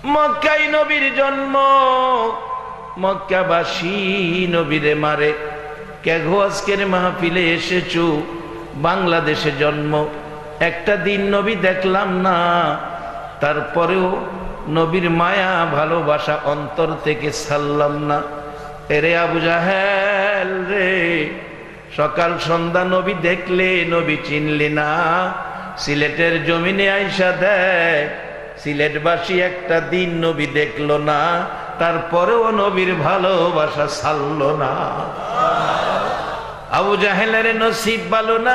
মক্কায় নবীর জন্ম, মক্কাবাসী নবীরে মারে। কে গো আজকের মাহফিলে এসেছো, বাংলাদেশে জন্ম, একটা দিন নবী দেখলাম না, তারপরেও নবীর মায়া ভালোবাসা অন্তর থেকে ছাড়লাম না। এরে আবু জাহেল রে, সকাল সন্ধ্যা নবী দেখলে নবী চিনলি না। সিলেটের জমিনে আইসা দেখ, সিলেটবাসী একটা দিন নবী দেখলো না, তারপরেও নবীর ভালোবাসা ছাড়লো না। আবু জাহেলের নসিব ভালো না,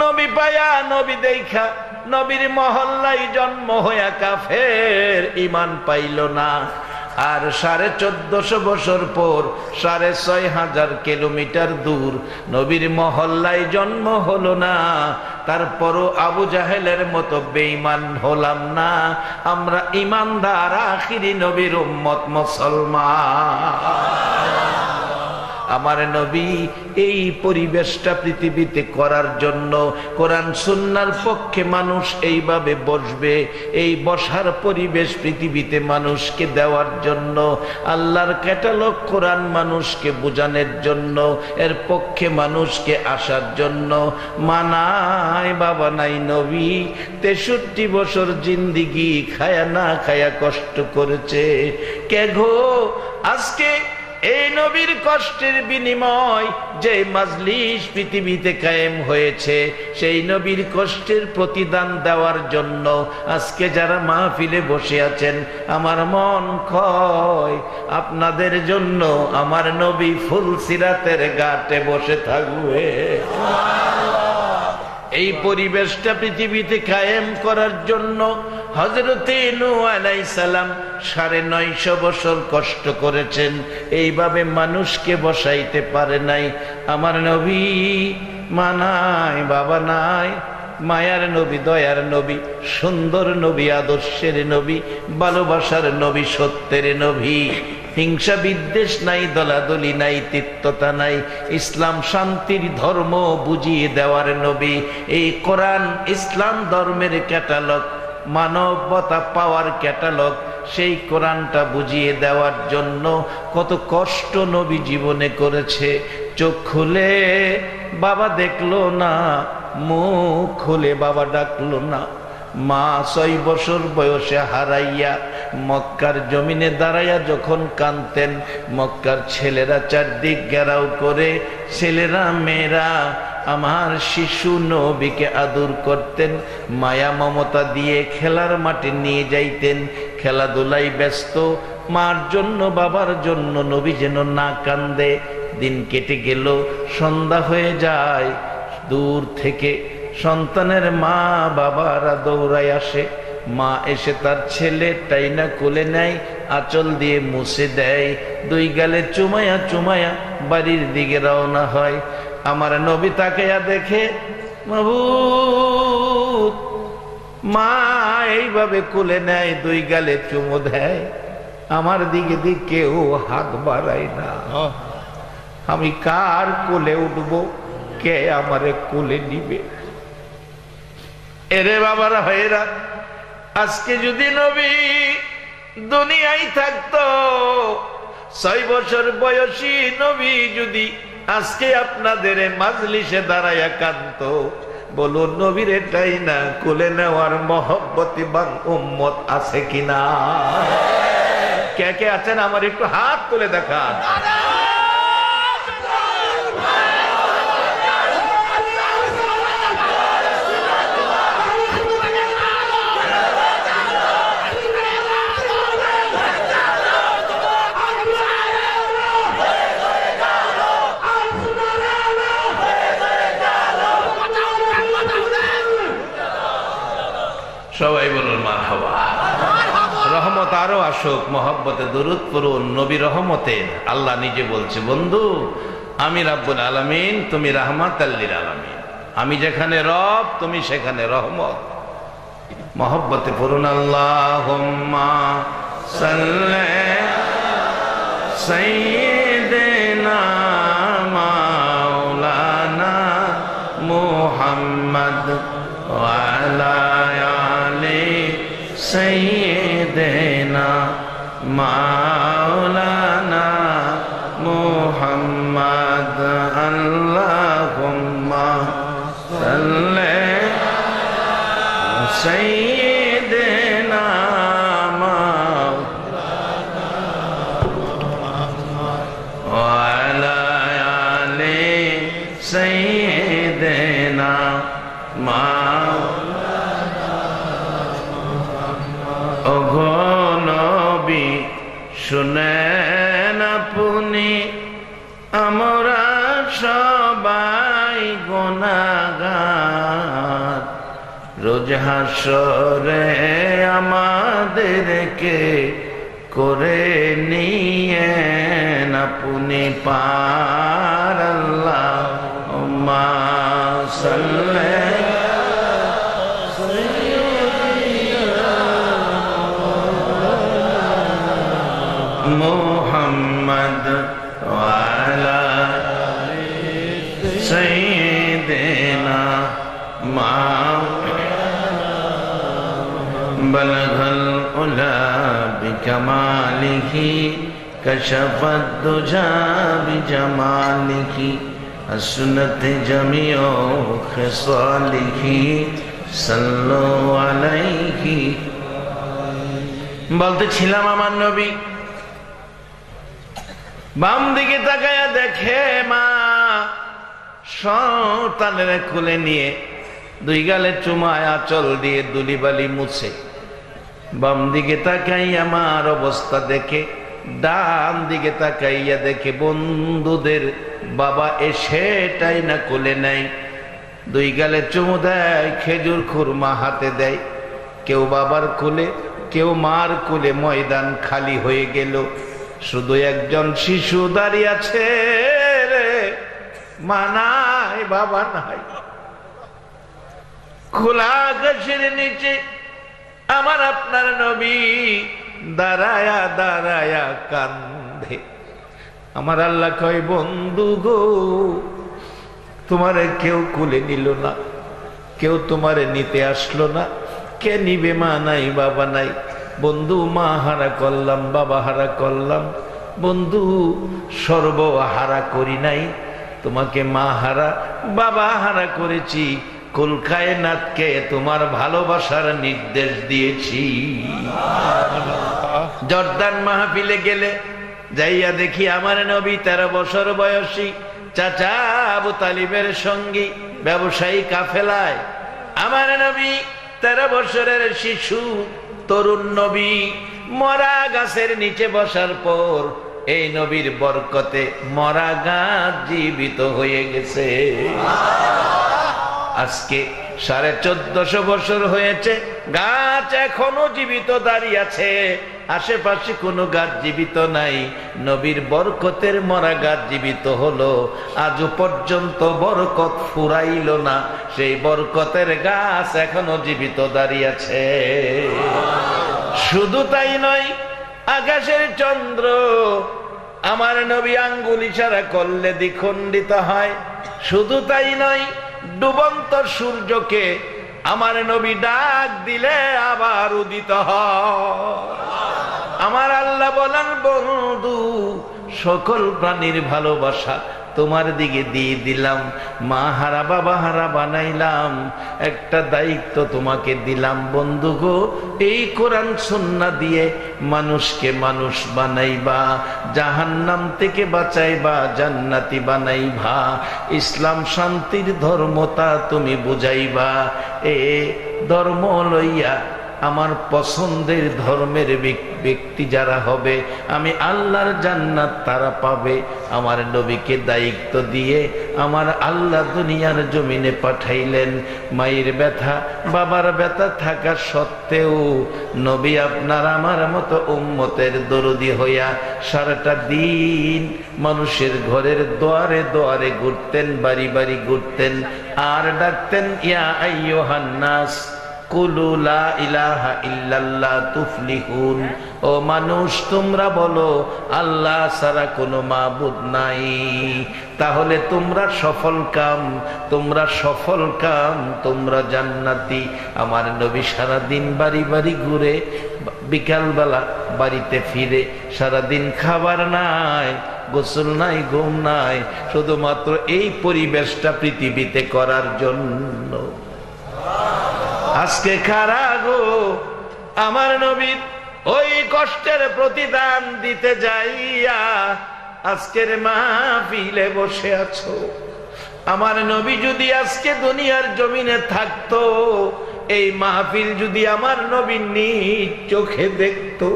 নবী পায়া নবী দেখা নবীর মহল্লায় জন্ম হইয়া কাফের ঈমান পাইল না। আর 1450 বছর পর 6500 কিলোমিটার দূর নবীর মহল্লায় জন্ম হলো না, তারপরও আবু জাহেলের মতো বেঈমান হলাম না। আমরা ঈমানদার আখিরি নবীর উম্মত মুসলমান। আমার নবী এই পরিবেশটা পৃথিবীতে করার জন্য, কোরআন সুন্নাহর পক্ষে মানুষ এইভাবে বসবে, এই বসার পরিবেশ পৃথিবীতে মানুষকে দেওয়ার জন্য, আল্লাহর ক্যাটালগ কোরআন মানুষকে বোঝানোর জন্য, এর পক্ষে মানুষকে আসার জন্য। মানায় বাবা নাই নবী 63 বছর জিন্দিগি খায়া না খায়া কষ্ট করেছে। কে গো আজকে এই নবীর কষ্টের বিনিময় যে মাজলিস পৃথিবীতে কায়েম হয়েছে, সেই নবীর কষ্টের প্রতিদান দেওয়ার জন্য আজকে যারা মাহফিলে বসে আছেন, আমার মন কয় আপনাদের জন্য আমার নবী ফুলসিরাতের ঘাটে বসে থাকবে। এই পরিবেশটা পৃথিবীতে কায়েম করার জন্য হযরতে নূহ আলাইহিস সালাম 950 বছর কষ্ট করেছেন, এইভাবে মানুষকে বসাইতে পারে নাই। আমার নবী মানায় বাবা নাই, মায়ার নবী, দয়ার নবী, সুন্দর নবী, আদর্শের নবী, ভালোবাসার নবী, সত্যের নবী। হিংসা বিদ্বেষ নাই, দলাদলি নাই, তিক্ততা নাই, ইসলাম শান্তির ধর্ম বুঝিয়ে দেওয়ার নবী। এই কোরআন ইসলাম ধর্মের ক্যাটালগ, মানবতা পাওয়ার ক্যাটালগ, সেই কোরআনটা বুঝিয়ে দেওয়ার জন্য কত কষ্ট নবী জীবনে করেছে। চোখ খুলে বাবা দেখলো না, মুখ খুলে বাবা ডাকলো না। মা 6 বছর বয়সে হারাইয়া মক্কার জমিনে দাঁড়াইয়া যখন কাঁদতেন, মক্কার ছেলেরা চারদিক ঘেরাও করে, ছেলেরা মেয়েরা আমার শিশু নবীকে আদর করতেন, মায়া মমতা দিয়ে খেলার মাঠে নিয়ে যাইতেন, খেলাধুলাই ব্যস্ত। মার জন্য বাবার জন্য নবী যেন না কান্দে। দিন কেটে গেল, সন্ধ্যা হয়ে যায়, দূর থেকে সন্তানের মা বাবারা দৌড়ায় আসে। মা এসে তার ছেলে টাইনা কোলে নেয়, আঁচল দিয়ে মুছে দেয়, 2 গালে চুমায়া চুমায়া বাড়ির দিকে রওনা হয়। আমার নবী তাকাইয়া দেখে, মাবুদ, মা এইভাবে কোলে নেয়, 2 গালে চুমো দেয়, আমার দিকে কেউ হাত বাড়ায় না। আমি কার কোলে উঠবো, কে আমারে কোলে নিবে? এরে বাবারা ভাইরা, আজকে যদি নবী দুনিয়ায় থাকতো, 6 বছর বয়সী নবী যদি আজকে আপনাদের মাজলিসে দাঁড়াইয়া কাঁদতো, বলুন নবীর এটাই না কোলে নেওয়ার মহব্বতিবান উম্মত আছে কিনা? কে কে আছেন আমার একটু হাত তুলে দেখান। সবাই বলুন মারহাবা। রহমত আরো আসুক, মহব্বতে দরুদ পড়ুন নবী রহমতের। আল্লাহ নিজে বলছে, বন্ধু আমি রাব্বুল আলামিন, তুমি রাহমাতাল লিল আলামিন। আমি যেখানে রব, তুমি সেখানে রহমত। মহব্বতে পড়ুন আল্লাহুম্মা সাল্লি সাইয়্যিদিনা মাওলানা মুহাম্মদ ওয়া আলা আলি সাইয়্যিদিনা মাওলানা মুহাম্মদ আল্লাহুম্মা সাল্লি সাইয়্যিদিনা ওয়া আলা আলি সাইয়্যিদিনা শুনেন আপনি আমরা সবাই গুনাহগার, রোজ হাসরে আমাদেরকে করে নিয়েন আপনি পার। আল্লাহুম্মা সাল্লি মুহাম্মদ ওয়া আলা সাইয়্যিদিনা বালাগাল উলা বিকামালিহি কাশাফাদ দুজা বিজামালিহি আসনাত জামিউ খিসালিহি সাল্লু আলাইহি। বলতেছিলাম আমার নবী বাম দিকে তাকায়া দেখে মা সন্তানের কোলে নিয়ে দুই গালে চুমায় আঁচল দিয়ে দুলিবালি মুছে। বাম দিকে তাকাইয়া মার অবস্থা দেখে, ডান দিকে তাকাইয়া দেখে বন্ধুদের বাবা এসেটাই না কোলে নেয়, দুই গালে চুমু দেয়, খেজুর খুরমা হাতে দেয়। কেউ বাবার কোলে, কেউ মার কোলে। ময়দান খালি হয়ে গেল, শুধু একজন শিশু দাঁড়িয়ে আছে রে, মা নাই, বাবা নাই। খোলা আকাশের নিচে আমার আপনার নবী দাঁড়ায়া দাঁড়ায়া কান্দে। আমার আল্লাহ কয়, বন্ধু গো, তোমারে কেউ কোলে নিল না, কেউ তোমারে নিতে আসলো না, কে নিবে? মা নাই, বাবা নাই। বন্ধু, মা হারা করলাম, বাবা হারা করলাম, বন্ধু সর্বহারা করি নাই, তোমাকে মা হারা বাবা হারা করেছি। কুল কায়নাতকে তোমার ভালোবাসার নির্দেশ দিয়েছি। জর্দান মাহফিলে গেলে যাইয়া দেখি আমার নবী 13 বছর বয়সী চাচা আবু তালিবের সঙ্গী ব্যবসায়ী কাফেলায়। আমার নবী 13 বছরের শিশু তরুণ নবী মরা গাছের নিচে বসার পর এই নবীর বরকতে মরা গাছ জীবিত হয়ে গেছে। আজকে 1450 বছর হয়েছে, গাছ এখনো জীবিত দাঁড়িয়ে আছে, আশেপাশে কোনো গাছ জীবিত নাই। নবীর বরকতের মরা গাছ জীবিত হলো, আজও পর্যন্ত বরকত ফুরাইল না, সেই বরকতের গাছ এখনো জীবিত দাঁড়িয়ে আছে। শুধু তাই নয়, আকাশের চন্দ্র আমার নবী আঙ্গুল ইশারা করলে দ্বিখণ্ডিত হয়। শুধু তাই নয়, ডুবন্ত সূর্যকে আমার নবী ডাক দিলে আবার উদিত হয়। আমার আল্লাহ বলেন, বন্ধু সকল প্রাণীর ভালোবাসা তোমার দিকে দিয়ে দিলাম, মা হারা বাবা হারা বানাইলাম, একটা দায়িত্ব তোমাকে দিলাম বন্ধু গো, এই কোরআন সুন্নাহ দিয়ে মানুষকে মানুষ বানাইবা, জাহান্নাম থেকে বাঁচাইবা, জান্নাতি বানাইবা, ইসলাম শান্তির ধর্মতা তুমি বুঝাইবা। এ ধর্ম লইয়া আমার পছন্দের ধর্মের ব্যক্তি যারা হবে, আমি আল্লাহর জান্নাত তারা পাবে। আমার নবীকে দায়িত্ব দিয়ে আমার আল্লাহ দুনিয়ার জমিনে পাঠাইলেন। মায়ের ব্যথা বাবার ব্যথা থাকা সত্ত্বেও নবী আপনার আমার মতো উম্মতের দরদি হইয়া সারাটা দিন মানুষের ঘরের দুয়ারে দুয়ারে ঘুরতেন, বাড়ি বাড়ি ঘুরতেন, আর ডাকতেন, ইয়া আইয়ুহান নাস কুলু লা ইলাহা ইল্লাল্লাহ তুফলিহুন। ও মানুষ, তোমরা বলো আল্লাহ ছাড়া কোনো মাবুদ নাই, তাহলে তোমরা সফল কাম, তোমরা সফল কাম, তোমরা জান্নাতি। আমার নবী সারা দিন বাড়ি বাড়ি ঘুরে বিকালবেলা বাড়িতে ফিরে সারাদিন খাবার নাই, গোসল নাই, ঘুম নাই, শুধুমাত্র এই পরিবেশটা পৃথিবীতে করার জন্য। আজকে খারা গো আমার নবীর ওই কষ্টের প্রতিদান দিতে যাইয়া আজকের মাহফিলে বসে আছো। আমার নবী যদি আজকে দুনিয়ার জমিনে থাকতো, এই মাহফিল যদি আমার নবী নিজ চোখে দেখতো,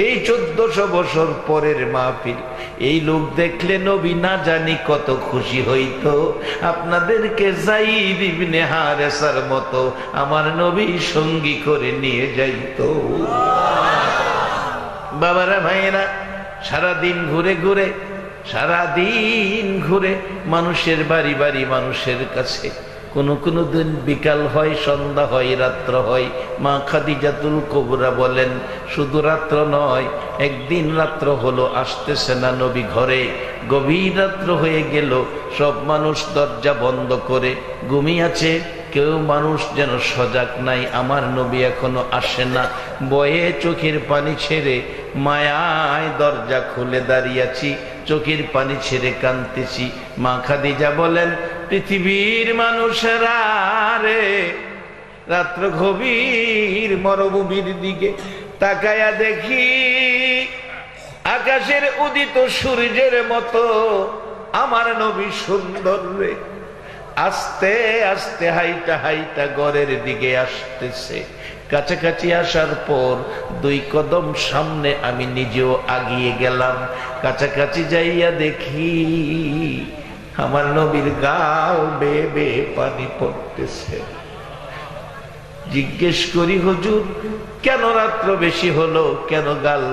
এই 1400 বছর পরের মাহফিল, এই লোক দেখলে নবী না জানি কত খুশি হইতো। আপনাদেরকে যায়েদ ইবনে হারেসার মতো আমার নবী সঙ্গী করে নিয়ে যাইতো। বাবারা ভাইয়েরা, সারাদিন ঘুরে মানুষের বাড়ি বাড়ি, মানুষের কাছে, কোনো দিন বিকাল হয়, সন্ধ্যা হয়, রাত্র হয়। মা খাদিজাতুল কুবরা বলেন শুধু রাত্র নয়, একদিন রাত্র হলো, আসতেছে না নবী ঘরে। গভীর রাত্র হয়ে গেল, সব মানুষ দরজা বন্ধ করে ঘুমিয়ে আছে, কেউ মানুষ যেন সজাগ নাই। আমার নবী এখনো আসে না। বয়ে চোখের পানি ছেড়ে মায়ায় দরজা খুলে দাঁড়িয়েছি, চোখের পানি ছেড়ে কাঁদতেছি। মা খাদিজা বলেন পৃথিবীর মানুষেরা রে, রাত্র গভীর মরুভূমির দিকে তাকায়া দেখি আকাশের উদিত সূর্যের মতো আমার নবী সুন্দর রে। আস্তে আস্তে হাইটা ঘরের দিকে আসতেছে। কাছাকাছি আসার পর 2 কদম সামনে আমি নিজেও আগিয়ে গেলাম। কাছাকাছি যাইয়া দেখি আমার নবীর গাল বেয়ে বেয়ে পানি পড়তেছে। জিজ্ঞেস করি হুজুর কেন রাত্র বেশি হলো, কেন গাল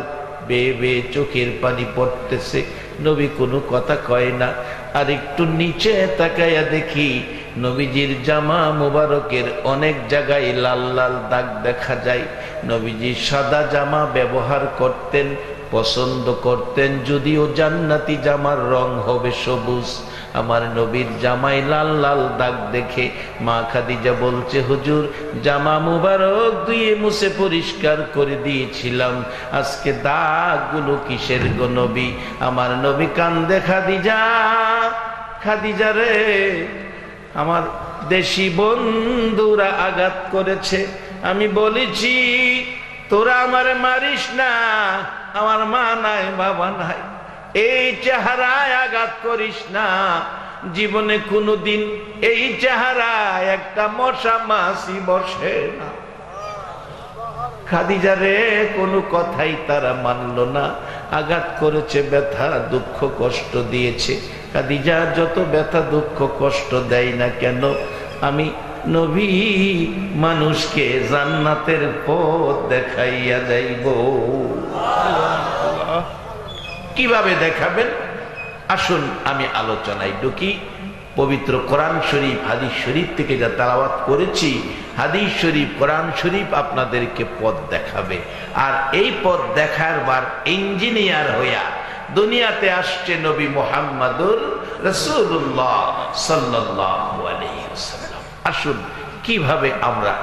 বেয়ে বেয়ে চোখের পানি পড়তেছে? নবী কোনো কথা কয় না। আর একটু নিচে তাকাইয়া দেখি নবীজির জামা মুবারকের অনেক জায়গায় লাল লাল দাগ দেখা যায়। নবীজি সাদা জামা ব্যবহার করতেন, পছন্দ করতেন, যদিও জান্নাতি জামার রং হবে সবুজ। আমার নবীর জামাই লাল লাল দাগ দেখে মা খাদিজা বলছে হুজুর জামা মুবারক ধুয়ে মুছে পরিষ্কার করে দিয়েছিলাম, আজকে দাগগুলো কিসের গো নবী? আমার নবী কান্দে, খাদিজা রে, আমার দেশি বন্ধুরা আঘাত করেছে, আমি বলেছি তোরা আমারে মারিস না, আমার মা নাই বাবা নাই, এই চেহারায় আঘাত করিস না। জীবনে কোনোদিন এই চেহারায় একটা মশা মাছি বসে না। খাদিজা রে, কোনো কথাই তারা মানল না। আঘাত করেছে, ব্যথা দুঃখ কষ্ট দিয়েছে। খাদিজা যত ব্যথা দুঃখ কষ্ট দেয় না কেন, আমি নবী মানুষকে জান্নাতের পথ দেখাইয়া যাইব। কিভাবে দেখাবেন? আসুন আমি আলোচনায় ঢুকি। পবিত্র কোরআন শরীফ, হাদিস শরীফ থেকে যা তেলাওয়াত করেছি, হাদিস শরীফ, কোরআন শরীফ আপনাদেরকে পথ দেখাবে। আর এই পথ দেখাবার ইঞ্জিনিয়ার হইয়া দুনিয়াতে আসছে নবী মুহাম্মদুর রাসূলুল্লাহ সাল্লাল্লাহু আলাইহি ওয়াসাল্লাম। আসুন কিভাবে আমরা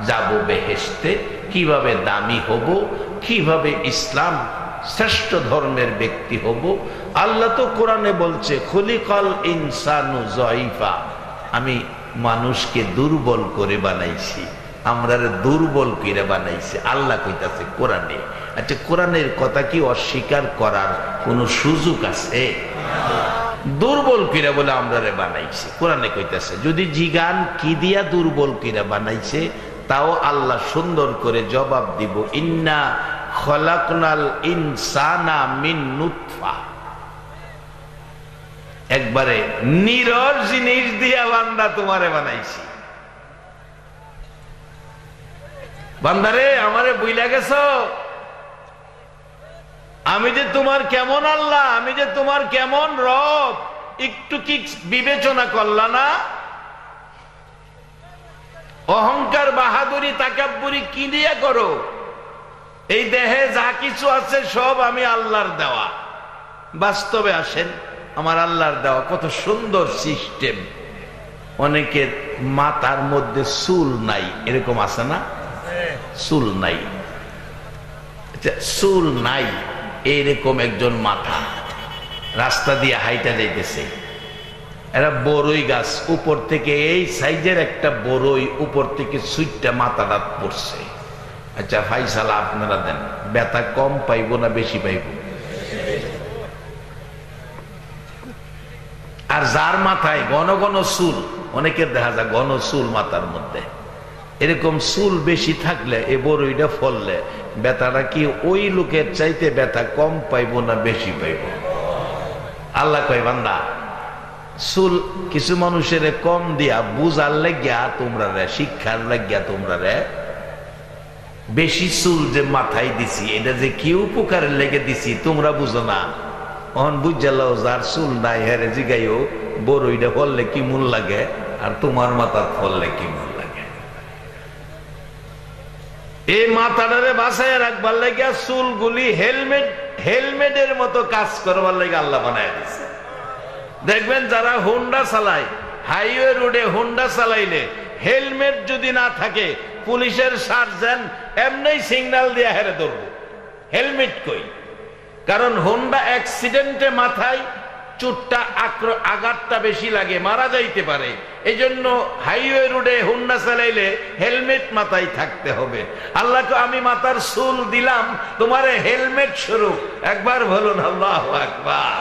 যাব বেহেশতে, কিভাবে দামি হব, কিভাবে ইসলাম শ্রেষ্ঠ ধর্মের ব্যক্তি হব। আল্লাহ তো কোরআনে বলছে খুলিকাল ইনসানু যায়ীফা, আমি মানুষকে দুর্বল করে বানাইছি, আমরা দুর্বল করে বানাইছি, আল্লাহ কইতাছে কোরআনে। আচ্ছা, কোরআনের কথা কি অস্বীকার করার কোন সুযোগ আছে? দুর্বল কিরা বলে আমরা বানাইছি, কোরআনে কইতাছে। যদি জিগান কি দিয়া দুর্বল কিরা বানাইছে, তাও আল্লাহ সুন্দর করে জবাব দিব, ইন্না খলাকনাল ইনসানা মিন নুতফা। একবারে নিরর জিনিস দিয়া বান্দা তোমারে বানাইছি। বান্দারে, আমারে বুইলা গেছো, আমি যে তোমার কেমন আল্লাহ, আমি যে তোমার কেমন রব, একটু কি বিবেচনা করলা না? অহংকার, বাহাদুরি, তাকাব্বুরি কি দিয়া করো? এই দেহে যা কিছু আছে সব আমি আল্লাহর দেওয়া। বাস্তবে আসেন, আমার আল্লাহর দেওয়া কত সুন্দর সিস্টেম। অনেকের মাথার মধ্যে চুল নাই, এরকম আছে না? চুল নাই, চুল নাই এইরকম একজন মাথা রাস্তা দিয়ে হাইটা যাইতেছে, এরা বড়ই গাছ উপর থেকে এই সাইজের একটা বড়ই উপর থেকে সুইটটা মাথাটা পড়ছে। আচ্ছা ফাইসালা আপনারা দেন, ব্যথা কম পাইব না বেশি পাইব? আর যার মাথায় ঘন ঘন চুল, অনেকের দেখা যায় ঘন চুল মাথার মধ্যে, এরকম চুল বেশি থাকলে এ বড়ইটা ফললে ব্যথাটা কি ওই লোকের চাইতে ব্যথা কম পাইব না বেশি পাইব? আল্লাহ কয় বান্দা চুল কিছু মানুষের কম দিয়া বুঝার লাগিয়া তোমরা রে, শিক্ষার লাগিয়া তোমরা রে বেশি চুল যে মাথায় দিছি এটা যে কি উপকারের লেগে দিছি তোমরা বুঝো না। অহন বুঝালো যার চুল নাই হেরে জিগাইও বড়ইটা ফললে কি মূল লাগে আর তোমার মাথার ফললে কি মূল লাগে। এই মাথাটারে বাঁচায় রাখবার লাগিয়া চুলগুলি হেলমেটের মতো কাজ করবার লাগে আল্লাহ বানায় দিছে। দেখবেন যারা হোন্ডা চালায়, হাইওয়ে রোডে হোন্ডা চালাইলে হেলমেট যদি না থাকে পুলিশের সার্জেন্ট এমনি সিগন্যাল দিয়ে হেরে ধরবো, হেলমেট কই। কারণ হোন্ডা অ্যাক্সিডেন্টে মাথায় চুটটা আঘাতটা বেশি লাগে, মারা যাইতে পারে। এই জন্য হাইওয়ে রোডে হোন্ডা চালাইলে হেলমেট মাথায় থাকতে হবে। আল্লাহকে আমি মাথার চুল দিলাম তোমার হেলমেট স্বরূপ, একবার বলুন আল্লাহু আকবার।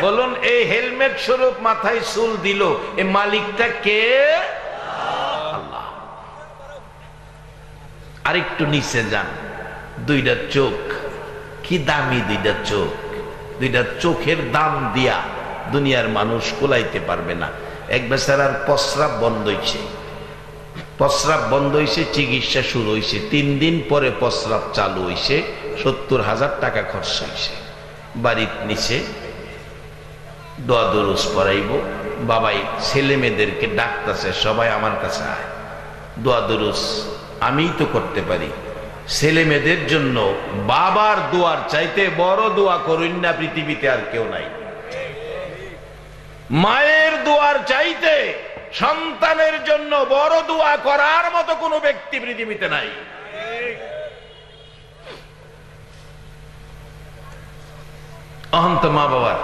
বলুন এই হেলমেট স্বরূপ মাথায় চুল দিল এই মালিকটা কে? আল্লাহ। আরেকটু নিচে যান, দুইটা চোখ, কি দামি দুইটা চোখ, দুইটা চোখের দাম দিয়া দুনিয়ার মানুষ কোলাইতে পারবে না। এক বেচারার প্রস্রাব বন্ধ হইছে, প্রস্রাব বন্ধ হইছে, চিকিৎসা শুরু হইছে, 3 দিন পরে প্রস্রাব চালু হইছে, 70,000 টাকা খরচ হইছে। বাড়ির নিচে দোয়া দরুজ পড়াইব, বাবাই ছেলে মেয়েদেরকে ডাকতেছে সবাই আমার কাছে আয়, দোয়া দরুজ আমিই তো করতে পারি। ছেলে মেয়েদের জন্য বাবার দোয়ার চাইতে বড় দোয়া করুন না পৃথিবীতে আর কেউ নাই। মায়ের দোয়ার চাইতে সন্তানের জন্য বড় দোয়া করার মতো কোনো ব্যক্তি পৃথিবীতে নাই। অহন্ত মা বাবার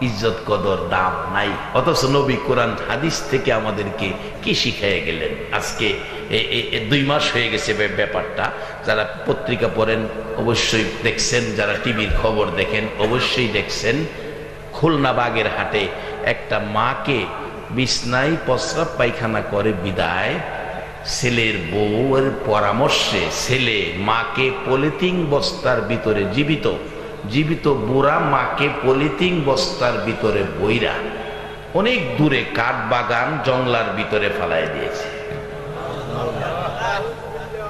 ইজ্জত কদর দাম নাই, অথচ নবী কোরআন হাদিস থেকে আমাদেরকে কি শিখাইয়া গেলেন। আজকে 2 মাস হয়ে গেছে ব্যাপারটা। যারা পত্রিকা পড়েন অবশ্যই দেখছেন, যারা টিভির খবর দেখেন অবশ্যই দেখছেন, খুলনা বাগেরহাটে একটা মাকে বিছনায় প্রস্রাব পায়খানা করে বিদায়, ছেলের বউয়ের পরামর্শে ছেলে মাকে পলিথিন বস্তার ভিতরে জীবিত বুড়া মাকে পলিথিন বস্তার ভিতরে বইরা অনেক দূরে কাঠ বাগান জঙ্গলার ভিতরে ফালাইয়া দিয়েছে।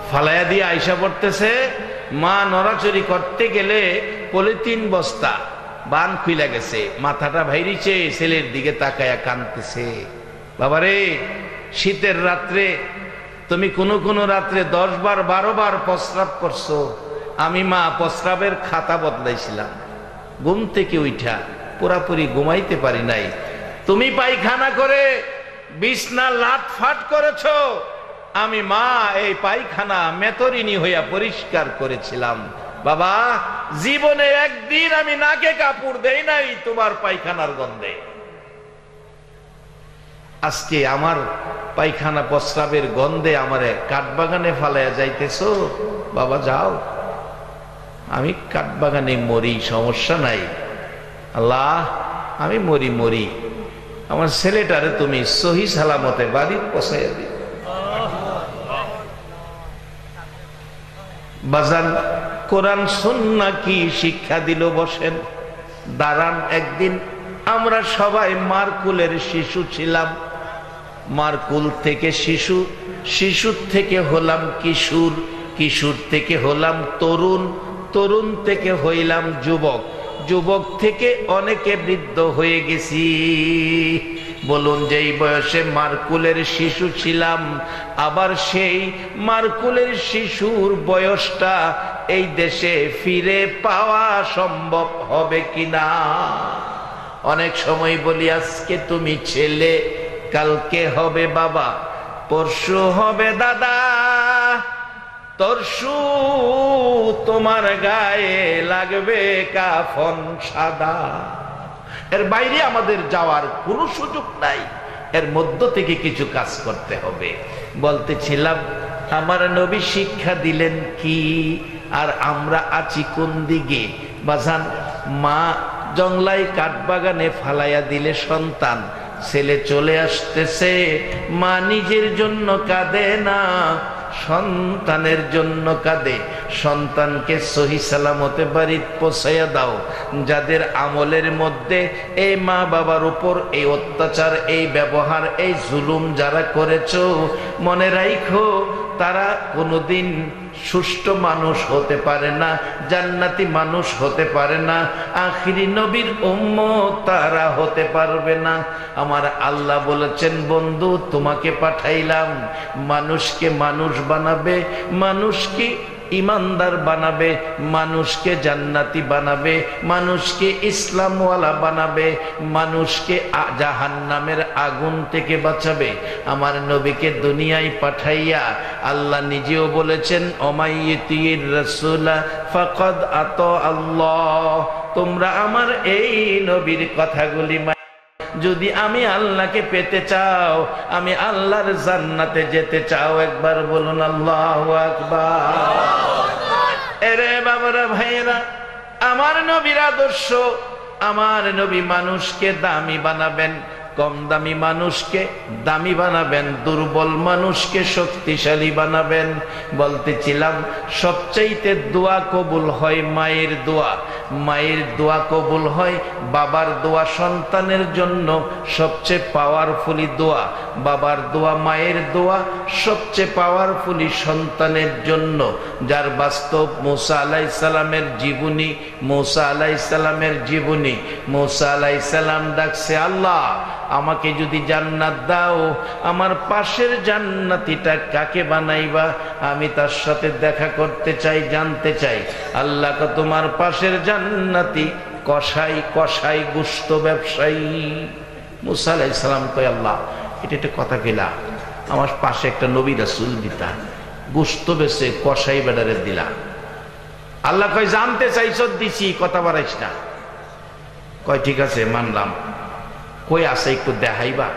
ফালাইয়া দিয়ে আইসা পড়তেছে, মা নড়াচড়ি করতে গেলে পলিথিন বস্তা বান খুইলা গেছে, মাথাটা ভাইরিছে, ছেলের দিকে তাকায়া কাঁদতেছে। বাবারে শীতের রাত্রে তুমি কোন রাত্রে 10 বার 12 বার প্রস্রাব করছো, আমি মা প্রস্রাবের খাতা বদলাইছিলাম, ঘুম থেকে উঠা পুরাপুরি ঘুমাইতে পারি নাই, তুমি পায়খানা করে বিছনা লাটফাট করেছ, আমি মা এই পায়খানা মেতরিনী হইয়া পরিষ্কার করেছিলাম। বাবা জীবনে একদিন আমি নাকে কাপড় দেই নাই তোমার পায়খানার গন্ধে, আজকে আমার পায়খানা প্রস্রাবের গন্ধে আমারে কাঠবাগানে ফালাইয়া যাইতেছো। বাবা যাও, আমি কাঠবাগানে মরি, সমস্যা নাই, আল্লাহ আমি মরি, আমার ছেলেটারে তুমি সহি সালামতে বাড়ি পৌঁছাইয়া দিও। বাজান কোরআন সুন্নাহ কি শিক্ষা দিল, বসেন দাঁড়ান। একদিন আমরা সবাই মারকুলের শিশু ছিলাম, মারকুল থেকে শিশুর থেকে হলাম কিশোর, কিশোর থেকে হলাম তরুণ থেকে হইলাম যুবক থেকে অনেকে বৃদ্ধ হয়ে গেছি। বলুন যেই বয়সে মারকুলের শিশু ছিলাম, আবার সেই মারকুলের শিশুর বয়সটা এই দেশে ফিরে পাওয়া সম্ভব হবে কিনা? অনেক সময় বলি আজকে তুমি ছেলে, কালকে হবে বাবা, পরশু হবে দাদা, তরশু তোমার গায়ে লাগবে কাফন সাদা। এর বাইরে আমাদের যাওয়ার কোনো সুযোগ নাই, এর মধ্য থেকে কিছু কাজ করতে হবে। বলতেছিলাম আমার নবী শিক্ষা দিলেন কি, আর আমরা আছি কোন দিকে? বাজান, মা জংলায় কাঠবাগানে ফালাইয়া দিলে সন্তান, ছেলে চলে আসতেছে, মা নিজের জন্য কাঁদে না, সন্তানের জন্য কাঁদে। সন্তানকে সহি সালামতে বাড়ি পৌঁছাইয়া দাও। যাদের আমলের মধ্যে এই মা বাবার উপর এই অত্যাচার, এই ব্যবহার, এই জুলুম যারা করেছো, মনে রাখো তারা কোনোদিন সুষ্ঠু মানুষ হতে পারে না, জান্নাতি মানুষ হতে পারে না, আখিরি নবীর উম্মত তারা হতে পারবে না। আমার আল্লাহ বলেছেন, বন্ধু তোমাকে পাঠাইলাম মানুষকে মানুষ বানাবে, মানুষকে ইমানদার বানাবে, মানুষকে জান্নাতি বানাবে, মানুষকে ইসলামওয়ালা বানাবে, মানুষকে জাহান্নামের আগুন থেকে বাঁচাবে। আমার নবীকে দুনিয়ায় পাঠাইয়া আল্লাহ নিজেও বলেছেন, ওমাইয়িতির রাসূলা ফাকাদ আতা আল্লাহ। তোমরা আমার এই নবীর কথাগুলি যদি আমি আল্লাহকে পেতে চাও, আমি আল্লাহর জান্নাতে যেতে চাও, একবার বলুন আল্লাহু আকবার। এরে বাবারা, ভাইয়েরা, আমার নবীর আদর্শ, আমার নবী মানুষকে দামি বানাবেন, কম দামি মানুষকে দামি বানাবেন, দুর্বল মানুষকে শক্তিশালী বানাবেন। বলতেছিলাম সবচাইতে দোয়া কবুল হয় মায়ের দোয়া, মায়ের দোয়া কবুল হয়, বাবার দোয়া সন্তানের জন্য সবচেয়ে পাওয়ারফুলি দোয়া, বাবার দোয়া, মায়ের দোয়া সবচেয়ে পাওয়ারফুলি সন্তানের জন্য। যার বাস্তব মুসা আলাইহিস সালামের জীবনী, মুসা আলাইহিস সালামের জীবনী, মুসা আলাইহিস সালাম ডাকছে, আল্লাহ আমাকে যদি জান্নাত দাও, আমার পাশের জান্নাতিটা কাকে বানাইবা? আমি তার সাথে দেখা করতে চাই, জানতে চাই। আল্লাহ কে তোমার পাশের জান্নাতি কসাই, কসাই গোশত ব্যবসায়ী। মুসা আলাইহিস সালাম কয়, আল্লাহ এটা একটা কথা কইলা, আমার পাশে একটা নবী রাসূল দিতা, গোশত বেচে কসাই বেডারে দিলা। আল্লাহ কয়, জানতে চাইছো, দিছি, কথা বাড়াইস না। কয় ঠিক আছে, মানলাম। কই আছে একটু দেখাইবা?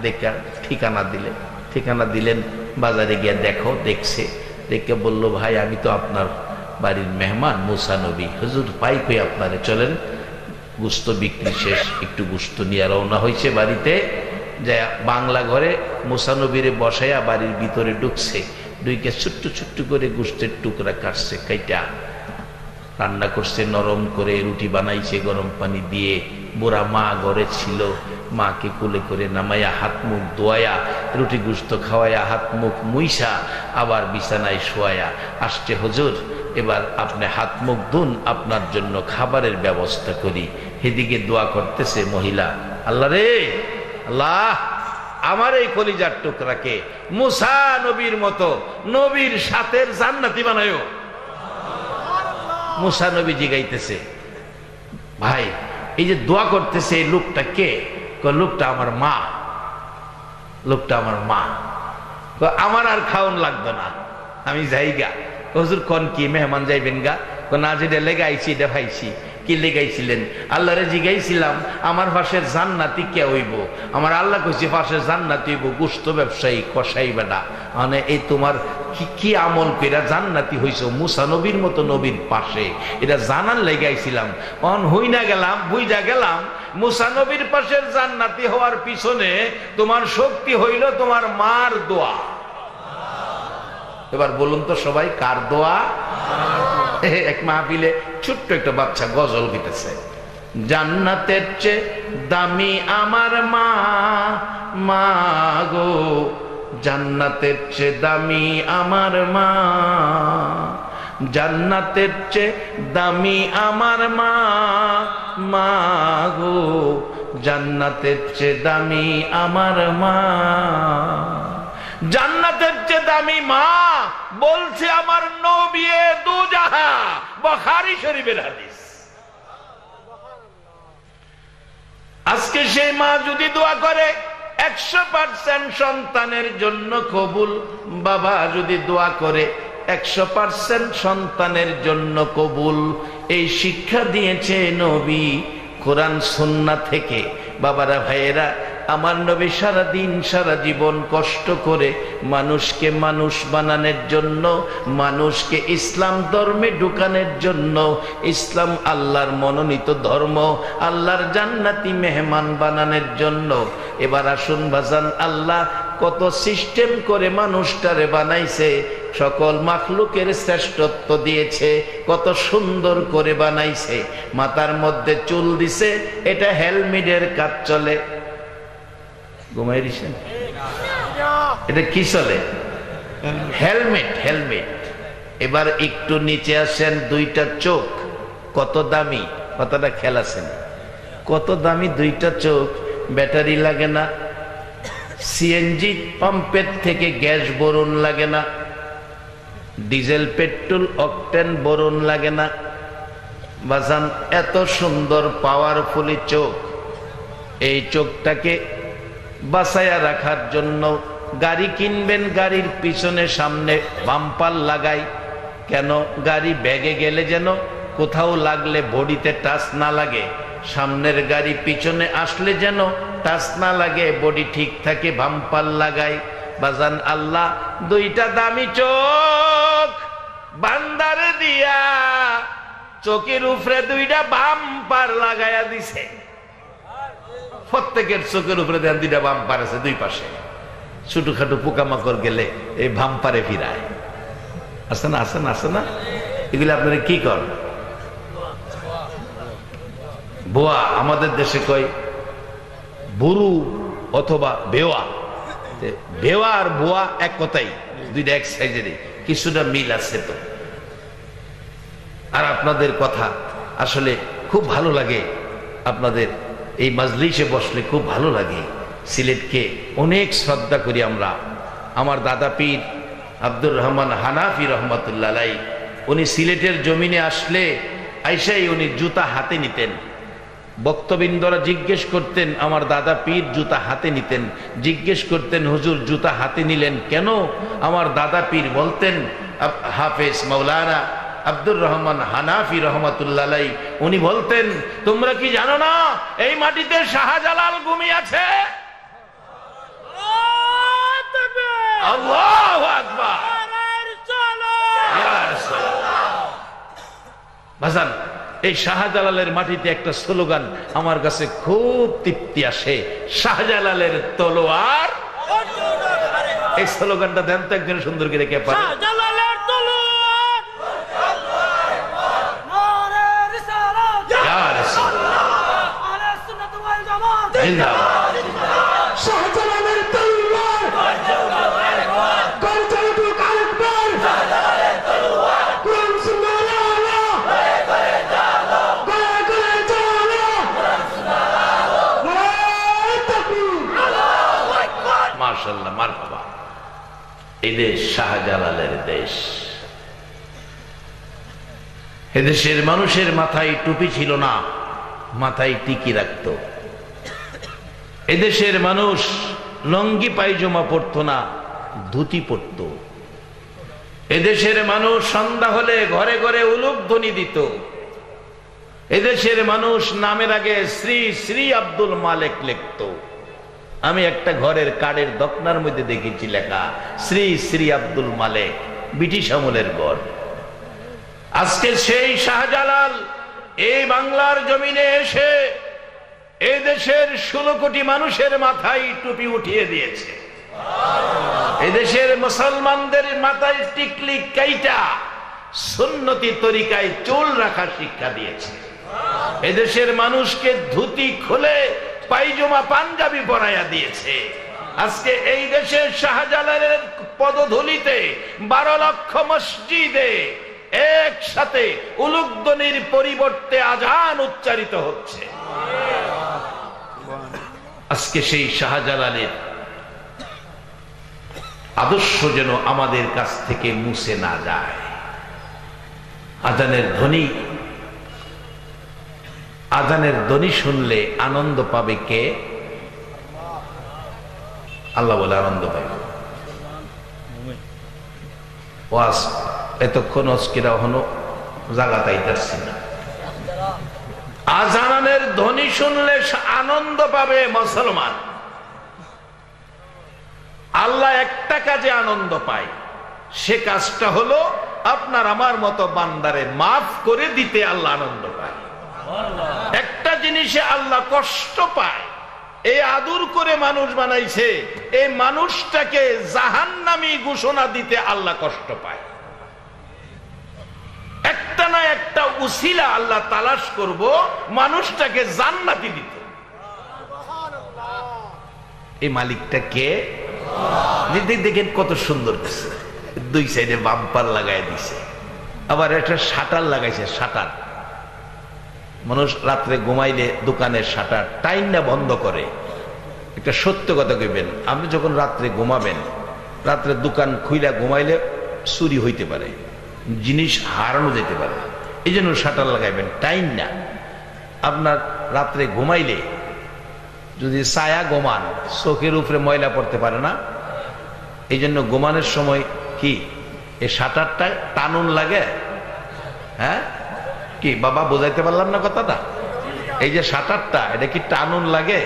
দেখা ঠিকানা দিলে, ঠিকানা দিলেন, বাজারে গিয়ে দেখো। দেখছে, দেখে বলল, ভাই আমি তো আপনার বাড়ির মেহমান মুসা নবী, হুজুর পাই কই আপনারে, চলেন। গোশত বিক্রি শেষ, একটু গোশত নিয়ে রওনা হয়েছে বাড়িতে। যা বাংলা ঘরে মুসা নবীরে বসাইয়া বাড়ির ভিতরে ঢুকছে, ঢুকে ছোট্ট ছোট্ট করে গোশতের টুকরা কাটছে, কাইটা রান্না করছে, নরম করে রুটি বানাইছে গরম পানি দিয়ে। বুড়া মা ঘরে ছিল, মাকে কোলে করে নামাইয়া হাত মুখ ধোয়াইয়া রুটি গুস্ত খাওয়াইয়া হাত মুখ মুইসা আবার বিছানায় শোয়াইয়া আসছে, হুজুর এবার আপনি হাত মুখ ধুন, আপনার জন্য খাবারের ব্যবস্থা করি। এদিকে দোয়া করতেছে মহিলা, আল্লাহ রে, আল্লাহ আমার এই কলিজার টুকরাকে মুসা নবীর মতো নবীর সাথের জান্নাতি বানায়ো। মুসা নবী জিগাইতেছে, ভাই এই যে দোয়া করতেছে এই লোকটা কে? লোকটা আমার মা, লোকটা আমার মা। আমার আর খাওন লাগতো না, আমি যাইগা। হুজুর কোন কি মেহমান যাইবেন গা? না, যেটা লেগাইছি এটা ভাইছি। কি লেগাইছিলেন? আল্লাহরে জিগাইছিলাম আমার পাশের জান্নাতি কে হইব? আমার আল্লাহ কইছে পাশের জান্নাতি হইব গোশত ব্যবসায়ী, কসাই বেটা। মানে এই তোমার কি আমল কইরা জান্নাতি হইছো মুসা নবীর মতো নবীর পাশে, এটা জানার লেগাইছিলাম। অন হইনা গেলাম, বুঝা গেলাম মুসা নবীর পাশের জান্নাতি হওয়ার পিছনে তোমার শক্তি হইল তোমার মার দোয়া। এবার বলুন তো সবাই, কার দোয়া? এক মাহফিলে ছোট্ট একটা বাচ্চা গজল গিতেছে, জান্নাতের চেয়ে দামি আমার মা, মা গো জান্নাতের চেয়ে দামি আমার মা, জান্নাতের চেয়ে দামি আমার মা, মা গো জান্নাতের চেয়ে দামি আমার মা। জান্নাতের চেয়ে দামি মা বলছে আমার নবী দুজাহা, বুখারী শরীফের হাদিস। আজকে সেই মা যদি দোয়া করে 100% সন্তানের জন্য কবুল, বাবা যদি দোয়া করে 100% সন্তানের জন্য কবুল। এই শিক্ষা দিয়েছে নবী কোরআন সুন্নাহ থেকে। বাবারা ভাইয়েরা, আমার নবী সারা দিন সারা জীবন কষ্ট করে মানুষকে মানুষ বানানোর জন্য, মানুষকে ইসলাম ধর্মে ঢুকানোর জন্য, ইসলাম আল্লাহর মনোনীত ধর্ম, আল্লাহর জান্নাতি মেহমান বানানোর জন্য। এবার আসুন বাজান, আল্লাহ কত সিস্টেম করে মানুষটারে বানাইছে, সকল মাখলুকের শ্রেষ্ঠত্ব দিয়েছে, কত সুন্দর করে বানাইছে। মাথার মধ্যে চুল দিছে, এটা হেলমেটের কাজ চলে। ঘুমাই দিছেন? এটা কি চলে? Helmet, helmet. এবার একটু নিচে আসেন, দুইটা চোখ কত দামি, কথাটা খেয়াল আছেন? কত দামি দুইটা চোখ, ব্যাটারি লাগে না, সিএনজি পাম্পের থেকে গ্যাস বোরন লাগে না, ডিজেল পেট্রোল অকটেন বোরন লাগে না। বাজান, এত সুন্দর পাওয়ারফুলি চোখ, এই চোখটাকে বাঁচায়া রাখার জন্য গাড়ি কিনবেন, গাড়ির পিছনে সামনে বাম্পার লাগাই কেন? গাড়ি ব্যাগে গেলে যেন কোথাও লাগলে বডিতে টাচ না লাগে, সামনের গাড়ি পিছনে আসলে যেন টাচ না লাগে, বডি ঠিক থাকে, বাম্পার লাগাই। বাজান, আল্লাহ দুইটা দামি চোখ বান্দারে দিয়া চোখের উপরে দুইটা বাম্পার লাগাইয়া দিছে। প্রত্যেকের চোখের উপরে দেন দুইটা বাম্পার আছে, দুই পাশে। ছোটখাটো পোকামাকড় গেলে এই বাম্পারে ফিরায়। আছে না? আছে না? আছে না? এগুলি আপনারা কি করেন? বোয়া, আমাদের দেশে কয় বুরু অথবা বেওয়া। বেওয়া আর বোয়া এক কথাই, দুইটা এক সাইজেরই, কিছুটা মিল আছে তো। আর আপনাদের কথা আসলে খুব ভালো লাগে, আপনাদের এই মাজলিসে বসলে খুব ভালো লাগে। সিলেটকে অনেক শ্রদ্ধা করি আমরা। আমার দাদা পীর আব্দুর রহমান হানাফি রহমতুল্লাহ আলাই, উনি সিলেটের জমিনে আসলে আইসাই উনি জুতা হাতে নিতেন। বক্তবৃন্দরা জিজ্ঞেস করতেন, আমার দাদা পীর জুতা হাতে নিতেন, জিজ্ঞেস করতেন হুজুর জুতা হাতে নিলেন কেন? আমার দাদা পীর বলতেন, হাফেজ মাওলানা আব্দুর রহমান হানাফি রহমতুল্লাহ আলাই, উনি বলতেন, তোমরা কি জানো না এই মাটিতে শাহজালাল ঘুমিয়ে আছে? আল্লাহু আকবার। ভাসান, এই শাহজালালের মাটিতে একটা স্লোগান আমার কাছে খুব তৃপ্তি আসে, শাহজালালের তলোয়ার। এই স্লোগানটা দেন তো একজন সুন্দর করে, কে পারে? মাশাআল্লাহ, মারহাবা। এই দেশ শাহজালালের দেশ। এদেশের মানুষের মাথায় টুপি ছিল না, মাথায় টিকি রাখত। এদেশের মানুষ লঙ্গি পায়জামা পরতো না, ধুতি পরত। এদেশের মানুষ সন্ধ্যা হলে ঘরে ঘরে উলুধ্বনি দিত। এদেশের মানুষ নামের আগে শ্রী শ্রী আব্দুল মালেক লিখত। আমি একটা ঘরের কার্ডের দখনার মধ্যে দেখেছি লেখা শ্রী শ্রী আব্দুল মালেক, ব্রিটিশ আমলের ঘর। আজকে সেই শাহজালাল এই বাংলার জমিনে এসে এই দেশের 16 কোটি মানুষের মাথায় টুপি উঠিয়ে দিয়েছে। এদেশের মুসলমানদের মাথায় টিকলি কাইটা সুন্নতি তরিকায় চুল রাখা শিক্ষা দিয়েছে। এদেশের মানুষকে ধুতি খুলে পায়জামা পাঞ্জাবি পরাইয়া দিয়েছে। আজকে এই দেশের শাহজালালের পদধূলিতে 12 লক্ষ মসজিদে একসাথে উলুধ্বনির পরিবর্তে আজান উচ্চারিত হচ্ছে। আজকে সেই শাহজালালের আদর্শ যেন আমাদের কাছ থেকে মুছে না যায়। আজানের ধ্বনি শুনলে আনন্দ পাবে কে? আল্লাহ বলে আনন্দ পাবে। ওয়াজ এতক্ষণ অস্কিরা হনো জাগা তাইতারছি না। আজানের ধ্বনি শুনলে আনন্দ পাবে মুসলমান। আল্লাহ একটা কাজে আনন্দ পায়, সে কাজটা হলো আপনার আমার মতো বান্দারে মাফ করে দিতে আল্লাহ আনন্দ পায়। একটা জিনিসে আল্লাহ কষ্ট পায়, এই আদর করে মানুষ বানাইছে, এই মানুষটাকে জাহান্নামী ঘোষণা দিতে আল্লাহ কষ্ট পায়। একটা না একটা উসিলা আল্লাহ তালাশ করব মানুষটাকে জান্নাতি দিতে। এই মালিকটা কে? দেখেন কত সুন্দর দিচ্ছে, দুই সাইডে বাম্পার লাগাই দিছে, আবার একটা শাটার লাগাইছে। শাটার মানুষ রাত্রে ঘুমাইলে দোকানের শাটার টাইমটা বন্ধ করে। একটা সত্য কথা কইবেন, আপনি যখন রাত্রে ঘুমাবেন, রাত্রে দোকান খুইলা ঘুমাইলে চুরি হইতে পারে, জিনিস হারানো যেতে পারে, এই জন্য শাটার লাগাইবেন। টাইম না, আপনার রাত্রে ঘুমাইলে যদি ছায়া ঘুমান, চোখের উপরে ময়লা পড়তে পারে না, এই জন্য ঘুমানোর সময় কি এই শাটারটা টানুন লাগে। হ্যাঁ কি বাবা, বোঝাইতে পারলাম না কথাটা? এই যে শাটারটা, এটা কি টানুন লাগে?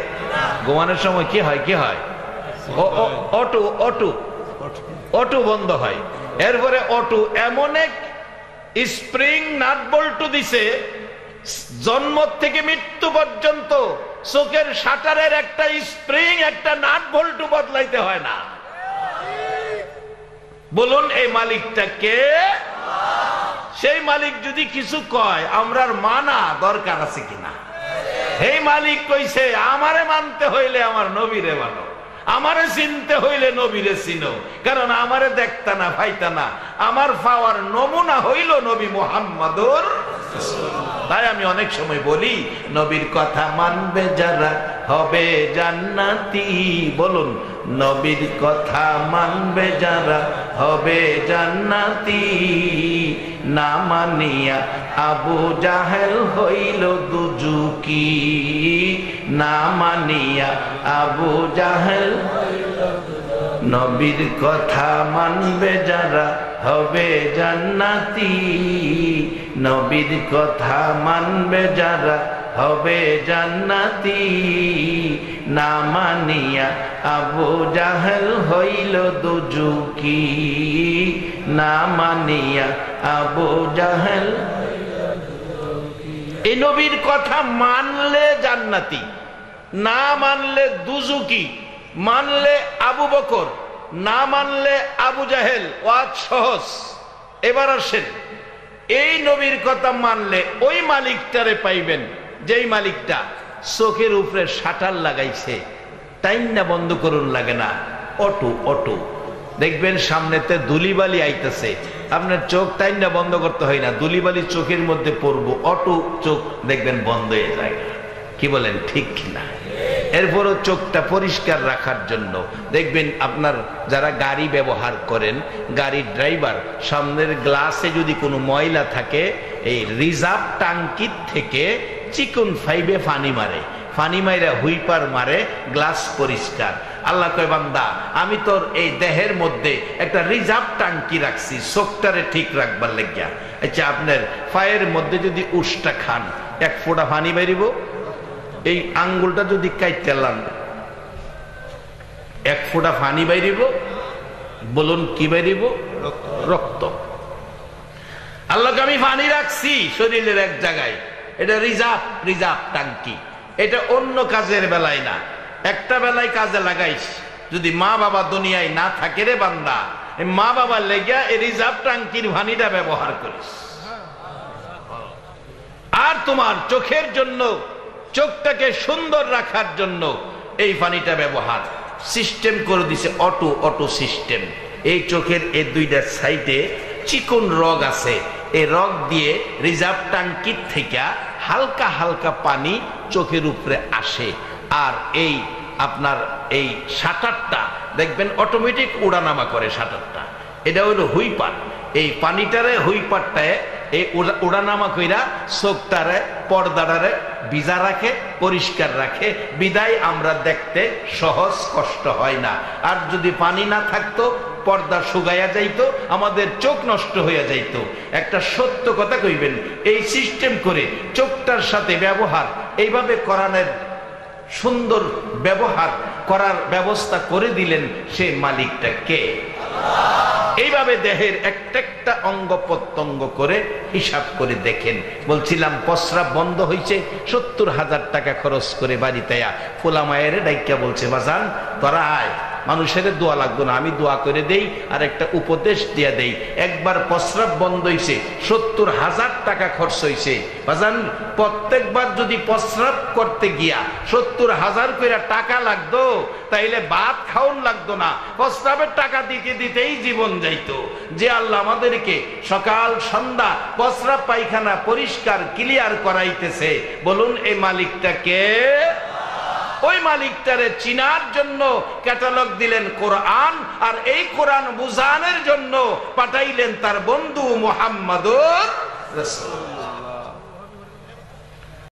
ঘুমানোর সময় কি হয়, কি হয়? অটো অটো অটো বন্ধ হয়। এরপরে অটো এমন এক স্প্রিং নাট বল্টু দিছে, জন্ম থেকে মৃত্যু পর্যন্ত চোখের শাটারের একটা স্প্রিং, একটা নাট বল্টু বদলাইতে হয় না। বলুন এই মালিকটা কে? সেই মালিক যদি কিছু কয়, আমরার মানা দরকার আছে কিনা? এই মালিক কইছে আমারে মানতে হইলে আমার নবীরে মানো, আমারে চিনতে হইলে নবীরে চিনো, কারণ আমারে দেখতা না ভাইতা না, আমার পাওয়ার নমুনা হইল নবী মুহাম্মদুর। তাই আমি অনেক সময় বলি, নবীর কথা মানবে যারা হবে জান্নাতি। বলুন, নবীর কথা মানবে যারা হবে জান্নাতি। না মানিয়া আবু জাহেল হইল দুজুকি, না মানিয়া আবু জাহেল। নবীর কথা মানবে যারা হবে জান্নাতি, নবীর কথা মানবে যারা হবে জান্নাতি। না মানিয়া আবু জাহেল হইল দুজুকি, না মানিয়া আবু জাহেল। এই নবীর কথা মানলে জান্নাতি, না মানলে দুজুকি। মানলে আবু বকর, না মানলে আবু জাহেল। ওয়াজ সহজ। এবার আসেন, এই নবীর কথা মানলে ওই মালিকটারে পাইবেন, যেই মালিকটা চোখের উপরে শাটার লাগাইছে, টাইম না বন্ধ করুন লাগে না, অটো অটো। দেখবেন সামনেতে ধুলিবালি আইতেছে, আপনার চোখ টাইম না বন্ধ করতে হয় না, ধুলিবালি চোখের মধ্যে পড়বো, অটো চোখ দেখবেন বন্ধ হয়ে যায়। কি বলেন, ঠিক কিনা? এরপরও চোখটা পরিষ্কার রাখার জন্য দেখবেন আপনার যারা গাড়ি ব্যবহার করেন, গাড়ির ড্রাইভার, সামনের গ্লাসে যদি কোনো ময়লা থাকে, এই রিজার্ভ টাঙ্কির থেকে চিকন ফাইবে পানি মারে, পানি মাইরা হুইপার মারে, গ্লাস পরিষ্কার। আল্লাহ কয়, বান্দা আমি তোর এই দেহের মধ্যে একটা রিজার্ভ টাঙ্কি রাখছি চোখটারে ঠিক রাখবার লেগিয়া। আচ্ছা, আপনার পায়ের মধ্যে যদি উষ্টা খান, এক ফোঁটা পানি বেরিব? এই আঙ্গুলটা যদি কাইতে লান, এক ফোঁটা পানি বাইরিব? বলুন কি বাইরিব? রক্ত। আল্লাহকে আমি পানি রাখছি শরীরের এক জায়গায়, এটা রিজার্ভ, রিজার্ভ টাঙ্কি। এটা অন্য কাজের বেলায় না, একটা বেলায় কাজে লাগাইস। যদি মা বাবা দুনিয়ায় না থাকে রে বান্দা, মা বাবার লেগা এই রিজার্ভ টাঙ্কির পানিটা ব্যবহার করিস। আর তোমার চোখের জন্য, চোখটাকে সুন্দর রাখার জন্য এই পানিটা ব্যবহার সিস্টেম করে দিছে, অটো অটো সিস্টেম। এই চোখের এই দুইটা সাইডে চিকন রগ আছে, এই রগ দিয়ে রিজার্ভ টাঙ্কির থেকে হালকা হালকা পানি চোখের উপরে আসে। আর এই আপনার এই শাটারটা দেখবেন অটোমেটিক উড়ানামা করে। শাটারটা এটা হলো হুইপার। এই পানিটারে হুইপারটায় এই উড়ানামা কইরা চোখটারে, পর্দাটারে ভিজা রাখে, পরিষ্কার রাখে, বিদায় আমরা দেখতে সহজ, কষ্ট হয় না। আর যদি পানি না থাকতো পর্দা শুকাইয়া যাইতো, আমাদের চোখ নষ্ট হইয়া যাইতো। একটা সত্য কথা কইবেন, এই সিস্টেম করে চোখটার সাথে ব্যবহার এইভাবে কোরআনের সুন্দর ব্যবহার করার ব্যবস্থা করে দিলেন, সে মালিকটা কে? এইভাবে দেহের একটা অঙ্গ প্রত্যঙ্গ করে হিসাব করে দেখেন। বলছিলাম প্রস্রাব বন্ধ হয়েছে, 70,000 টাকা খরচ করে বাড়িতে পোলা মায়ের ডাইকা বলছে, বাজান তোরা আয়, মানুষের দোয়া লাগতো না, আমি দোয়া করে দেই আর একটা উপদেশ দিয়া দেই। একবার প্রস্রাব বন্ধ হয়েছে, 70,000 টাকা খরচ হয়েছে। বাজান প্রত্যেকবার যদি প্রস্রাব করতে গিয়া 70,000 করে টাকা লাগতো, তাইলে ভাত খাওন লাগতো না, প্রস্রাবের টাকা দিতে দিতেই জীবন যাইতো। যে আল্লাহ আমাদেরকে সকাল সন্ধ্যা প্রস্রাব পায়খানা পরিষ্কার ক্লিয়ার করাইতেছে, বলুন এই মালিকটা কে? ওই মালিকটারে চিনার জন্য ক্যাটালগ দিলেন কোরআন, আর এই কোরআন বুঝানোর জন্য পাঠাইলেন তার বন্ধু মুহাম্মদুর রাসূল।